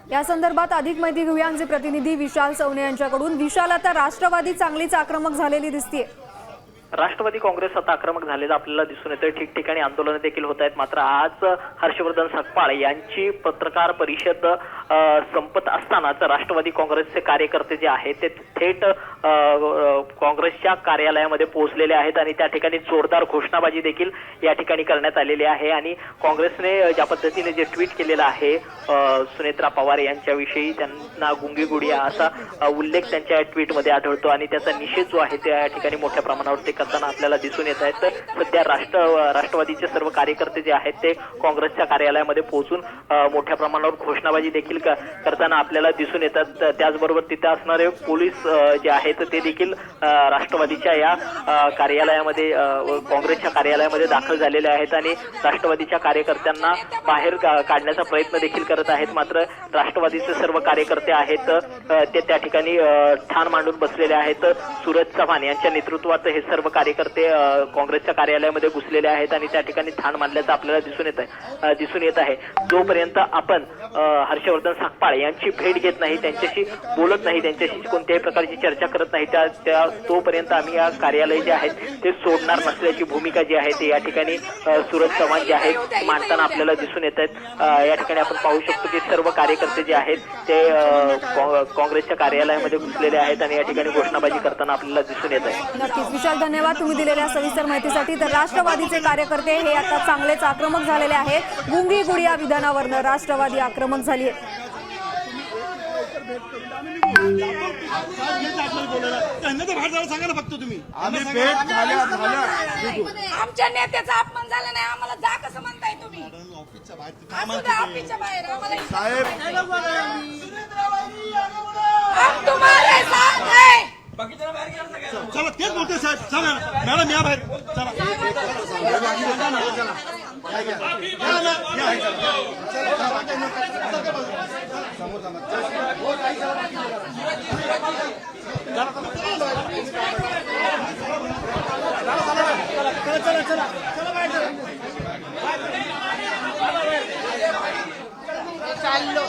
या संदर्भात अधिक माहिती घेऊया आमचे प्रतिनिधी विशाल सवणे यांच्याकडून। विशाल, आता राष्ट्रवादी चांगलीच आक्रमक झालेली दिसतेय। राष्ट्रवादी काँग्रेस आता आक्रमक झालेलं आपल्याला दिसून येतं। ठिकठिकाणी आंदोलन देखील होत आहेत। मात्र आज हर्षवर्धन सकपाळ यांची पत्रकार परिषद संपत असतानाच राष्ट्रवादी काँग्रेसचे कार्यकर्ते जे आहेत ते थेट काँग्रेसच्या कार्यालयामध्ये पोहोचलेले आहेत आणि त्या ठिकाणी जोरदार घोषणाबाजी देखील या ठिकाणी करण्यात आलेली आहे। आणि काँग्रेसने ज्या पद्धतीने जे ट्विट केलेलं आहे सुनेत्रा पवार यांच्याविषयी, त्यांना गुंगीगुडिया असा उल्लेख त्यांच्या ट्विटमध्ये आढळतो आणि त्याचा निषेध जो आहे त्या ठिकाणी मोठ्या प्रमाणावर ते करताना आपल्याला दिसून येत आहेत। सध्या राष्ट्रवादीचे सर्व कार्यकर्ते जे आहेत ते काँग्रेसच्या कार्यालयामध्ये पोहोचून मोठ्या प्रमाणावर घोषणाबाजी देखील करताना आपल्याला दिसून येतात। त्याचबरोबर तिथे असणारे पोलीस जे आहेत ते देखील राष्ट्रवादीच्या या कार्यालयामध्ये, काँग्रेसच्या कार्यालयामध्ये दाखल झालेले आहेत आणि राष्ट्रवादीच्या कार्यकर्त्यांना बाहेर काढण्याचा प्रयत्न देखील करत आहेत। मात्र राष्ट्रवादीचे सर्व कार्यकर्ते आहेत ते त्या ठिकाणी ठाण मांडून बसलेले आहेत। सूरज चव्हाण यांच्या नेतृत्वात हे सर्व कार्यकर्ते काँग्रेसच्या कार्यालयामध्ये घुसलेले आहेत आणि त्या ठिकाणी ठाण मांडल्याचं आपल्याला दिसून येत आहे। जोपर्यंत आपण हर्षवर्धन सकपाळ यांची भेट घेत नाही, त्यांच्याशी बोलत नाही, त्यांच्याशी कोणत्याही प्रकारची चर्चा करत नाही, तोपर्यंत आम्ही या कार्यालय जे आहेत ते सोडणार नसल्याची भूमिका जी आहे ते या ठिकाणी सूरज चव्हाण जे आहेत मांडताना आपल्याला दिसून येत आहेत। या ठिकाणी आपण पाहू शकतो की सर्व कार्यकर्ते जे आहेत ते काँग्रेसच्या कार्यालयामध्ये घुसलेले आहेत आणि या ठिकाणी घोषणाबाजी करताना आपल्याला दिसून येत आहे। नक्कीच विशाल, धन्यवाद तुम्ही दिलेल्या सविस्तर माहितीसाठी। तर राष्ट्रवादीचे कार्यकर्ते हे आता चांगलेच आक्रमक झालेले आहेत। गुंगी गुडिया विधानावरनं राष्ट्रवादी आक्रमक झाली आहे। आमच्या नेत्याचा अपमान झाला नाही, आम्हाला जा कसं म्हणताय तुम्ही? ऑफिसच्या बाहेर तुम्हाला चला तेच बोलतोय साहेब। चला मॅडम या बाहेर, चला चाललो